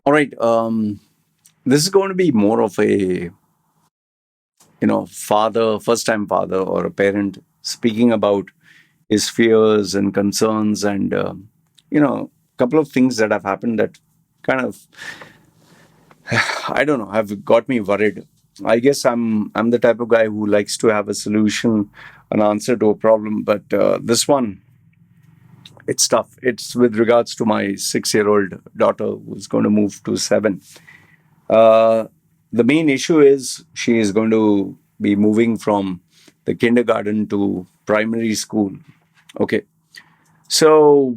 All right. This is going to be more of a father, first time father or a parent speaking about his fears and concerns and a couple of things that have happened that kind of I don't know have got me worried. I guess I'm the type of guy who likes to have a solution, an answer to a problem, but this one, it's tough. It's with regards to my 6-year-old daughter who's going to move to 7. Uh, the main issue is she is going to be moving from the kindergarten to primary school. Okay. So,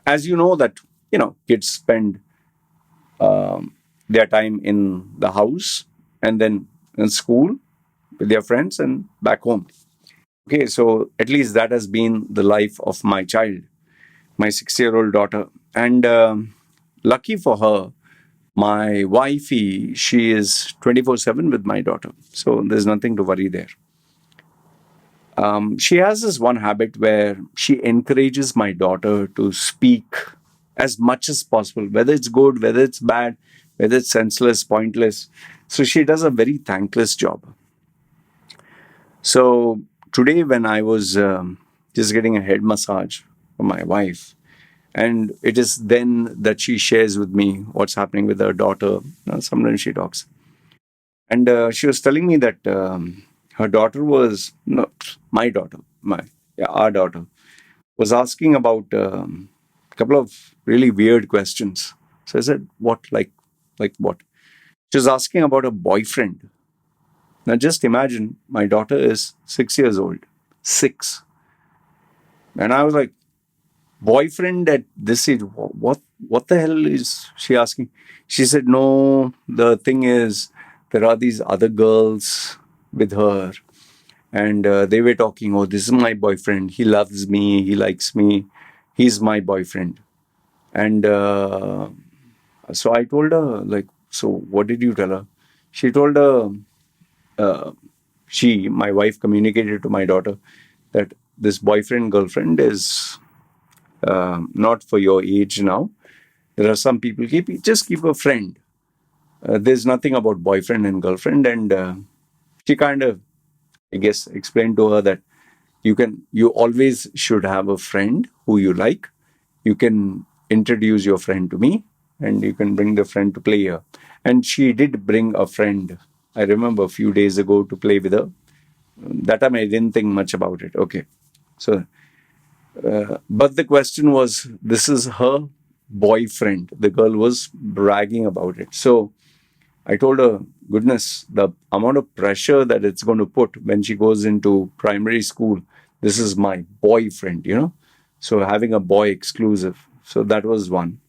as you know, that, kids spend their time in the house and then in school with their friends and back home. Okay. So, at least that has been the life of my child, my 6-year-old daughter. And lucky for her, my wifey, she is 24/7 with my daughter. So there's nothing to worry there. She has this one habit where she encourages my daughter to speak as much as possible, whether it's good, whether it's bad, whether it's senseless, pointless. So she does a very thankless job. So today, when I was just getting a head massage from my wife, and it is then that she shares with me what's happening with her daughter. Sometimes she talks. And she was telling me that her daughter was, no, my daughter, our daughter, was asking about a couple of really weird questions. So I said, what, like what? She was asking about a boyfriend. Now just imagine my daughter is 6 years old, 6. And I was like, boyfriend at this age, what the hell is she asking? She said, no, the thing is, there are these other girls with her, and they were talking, oh, this is my boyfriend, he loves me, he likes me, he's my boyfriend. And so I told her, like, so what did you tell her? She told her, uh, my wife, communicated to my daughter that this boyfriend girlfriend is not for your age now. There are some people, just keep a friend. There's nothing about boyfriend and girlfriend. And she kind of, I guess, explained to her that you always should have a friend who you like. You can introduce your friend to me, and you can bring the friend to play here. And she did bring a friend. I remember a few days ago to play with her. That time I didn't think much about it. Okay. So but the question was, this is her boyfriend. The girl was bragging about it. So I told her, goodness, the amount of pressure that it's going to put when she goes into primary school. This is my boyfriend. So having a boy exclusive. So that was one.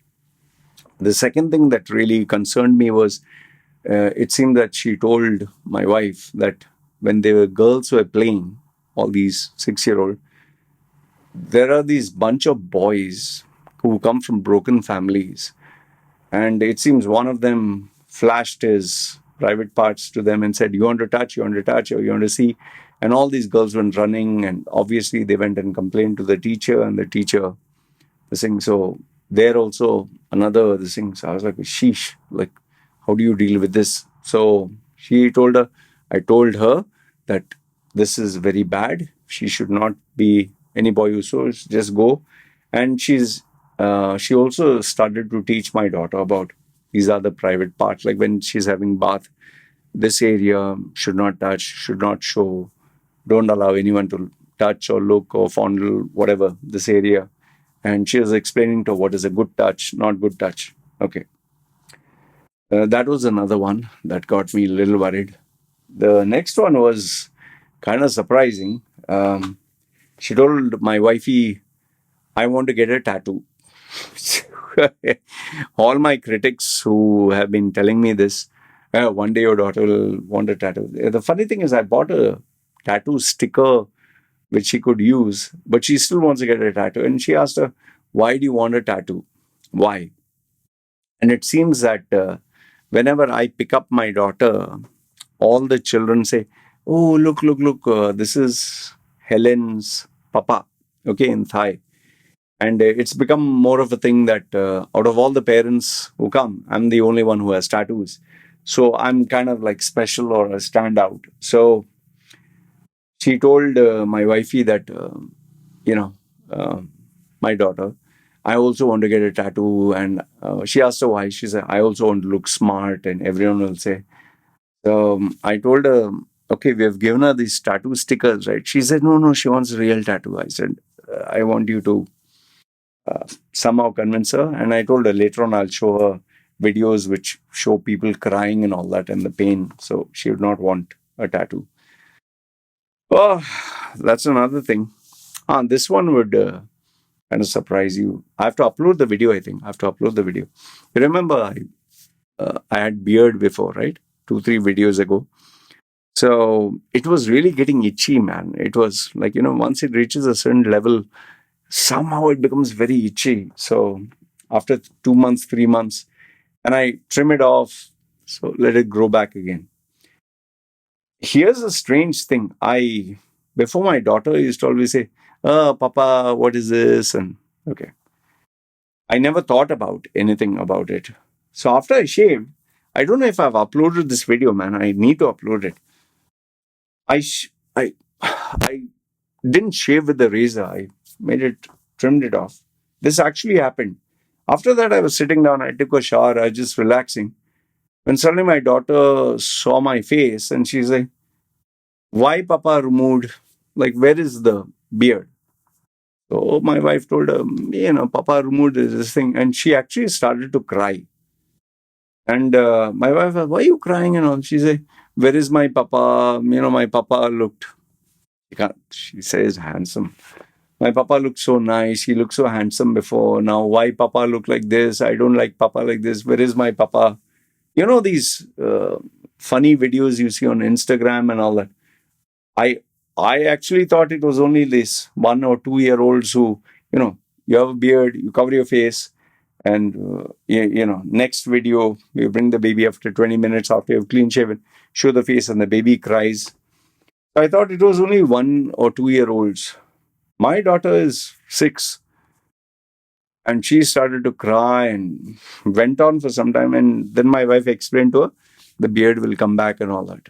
The second thing that really concerned me was it seemed that she told my wife that when they were girls were playing, all these 6-year-old, there are these bunch of boys who come from broken families, and it seems one of them flashed his private parts to them and said, you want to touch, you want to touch, or you want to see. And all these girls went running, and obviously they went and complained to the teacher, and the teacher, this thing. So there also another this thing. So I was like, sheesh, like, how do you deal with this? So I told her that this is very bad. She should not be any boy who sows, just go. And she also started to teach my daughter about these are the private parts, like when she's having bath, this area should not touch, should not show, don't allow anyone to touch or look or fondle, whatever, this area. And she was explaining to her what is a good touch, not good touch. Okay. That was another one that got me a little worried. The next one was kind of surprising. She told my wifey, I want to get a tattoo. All my critics who have been telling me this, one day your daughter will want a tattoo. The funny thing is, I bought a tattoo sticker which she could use, but she still wants to get a tattoo. And she asked her, why do you want a tattoo? Why? And it seems that whenever I pick up my daughter, all the children say, oh, look, look, look, this is Helen's papa, okay, in Thai. And it's become more of a thing that out of all the parents who come, I'm the only one who has tattoos. So I'm kind of like special or a standout. So she told my wifey that, you know, uh, my daughter, I also want to get a tattoo. And she asked her why. She said, I also want to look smart, and everyone will say. I told her, okay, we have given her these tattoo stickers, right? She said, no, no, she wants a real tattoo. I said, I want you to somehow convince her. And I told her later on, I'll show her videos which show people crying and all that and the pain. So she would not want a tattoo. Oh, that's another thing. This one would kind of surprise you. I have to upload the video, I think. I have to upload the video. You remember I had beard before, right? 2, 3 videos ago. So it was really getting itchy, man. It was like, once it reaches a certain level, somehow it becomes very itchy. So after 2 months, 3 months, and I trim it off, so let it grow back again. Here's a strange thing. Before my daughter used to always say, oh, Papa, what is this? And okay. I never thought about anything about it. So after I shaved, I don't know if I've uploaded this video, man. I need to upload it. I, sh- I, I didn't shave with the razor. I trimmed it off. This actually happened. After that, I was sitting down. I took a shower. I was just relaxing. When suddenly my daughter saw my face and she's like, why Papa removed, like, where is the beard? So my wife told her, Papa removed this thing. And she actually started to cry. And my wife was, why are you crying? And all. She said, where is my Papa? My Papa looked, she says, handsome. My Papa looked so nice. He looked so handsome before. Now, why Papa look like this? I don't like Papa like this. Where is my Papa? These funny videos you see on Instagram and all that. I I actually thought it was only this 1 or 2 year olds who, you have a beard, you cover your face, and next video you bring the baby after 20 minutes after you've clean shaven, show the face, and the baby cries. I thought it was only 1 or 2 year olds. My daughter is 6, and she started to cry and went on for some time. And then my wife explained to her the beard will come back and all that.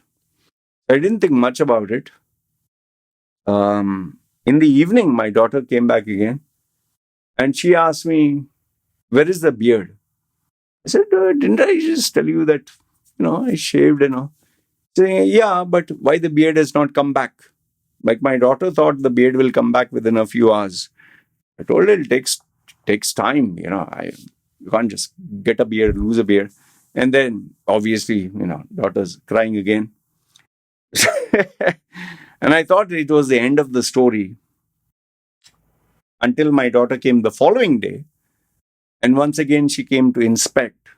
I didn't think much about it. In the evening, my daughter came back again and she asked me, where is the beard? I said, didn't I just tell you that, I shaved and all? Saying, yeah, but why the beard has not come back? Like my daughter thought the beard will come back within a few hours. I told her it takes time. You can't just get a beard, lose a beard. And then obviously, daughter's crying again. And I thought it was the end of the story until my daughter came the following day. And once again, she came to inspect.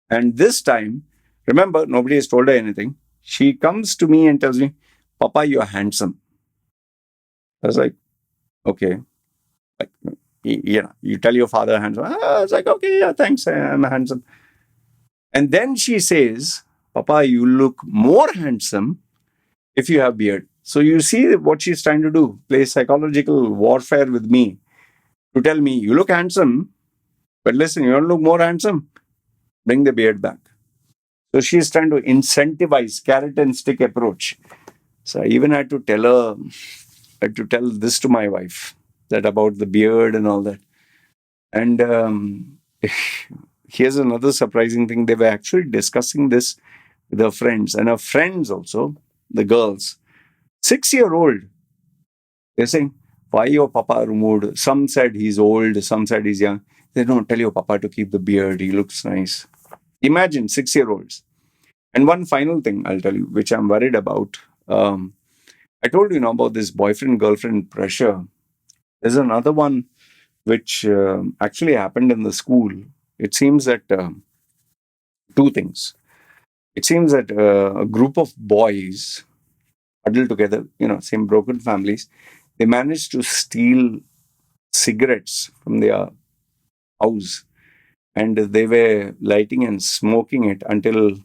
And this time, remember, nobody has told her anything. She comes to me and tells me, Papa, you're handsome. I was like, okay. Like, you tell your father handsome. I was like, okay, yeah, thanks. I'm handsome. And then she says, Papa, you look more handsome if you have beard. So you see what she's trying to do, play psychological warfare with me to tell me, you look handsome, but listen, you want to look more handsome? Bring the beard back. So she's trying to incentivize carrot and stick approach. So I even had to tell her, I had to tell this to my wife, that about the beard and all that. And here's another surprising thing. They were actually discussing this with her friends, and her friends also, the girls, 6-year-old. They're saying, why your papa removed? Some said he's old, some said he's young. They don't tell your papa to keep the beard. He looks nice. Imagine 6-year-olds. And one final thing I'll tell you, which I'm worried about. I told you, about this boyfriend girlfriend pressure. There's another one which actually happened in the school. It seems that two things. It seems that a group of boys huddled together, same broken families, they managed to steal cigarettes from their house, and they were lighting and smoking it until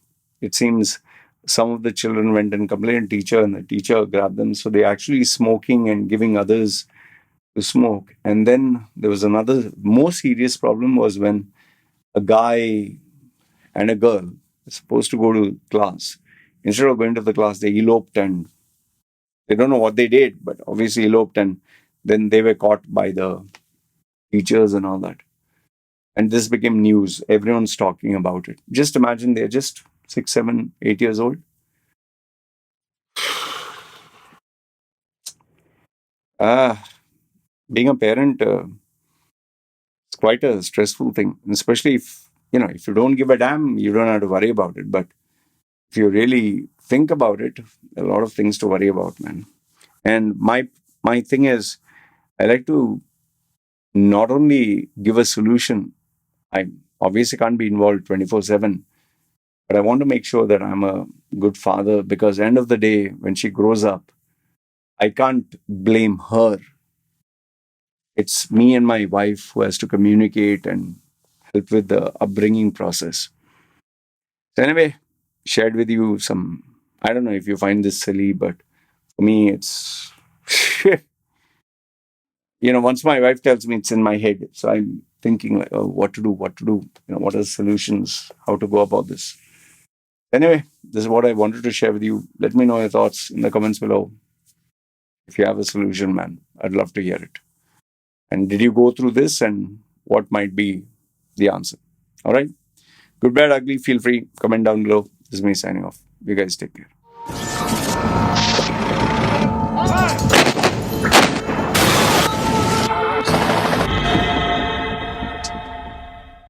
it seems some of the children went and complained to the teacher, and the teacher grabbed them. So they're actually smoking and giving others to smoke. And then there was another more serious problem was when a guy and a girl were supposed to go to class. Instead of going to the class, they eloped, and they don't know what they did, but obviously eloped, and then they were caught by the teachers and all that. And this became news. Everyone's talking about it. Just imagine they're just 6, 7, 8 years old. Ah, being a parent is quite a stressful thing, especially if if you don't give a damn, you don't have to worry about it. But if you really think about it, a lot of things to worry about, man. And my thing is, I like to not only give a solution. I obviously can't be involved 24/7, but I want to make sure that I'm a good father, because end of the day, when she grows up, I can't blame her. It's me and my wife who has to communicate and help with the upbringing process. So anyway, shared with you some. I don't know if you find this silly, but for me, it's once my wife tells me, it's in my head. So I'm thinking like, oh, what to do, what to do. What are the solutions, how to go about this. Anyway, this is what I wanted to share with you. Let me know your thoughts in the comments below. If you have a solution, man, I'd love to hear it. And did you go through this, and what might be the answer? All right. Good, bad, ugly. Feel free. Comment down below. This is me signing off. You guys take care.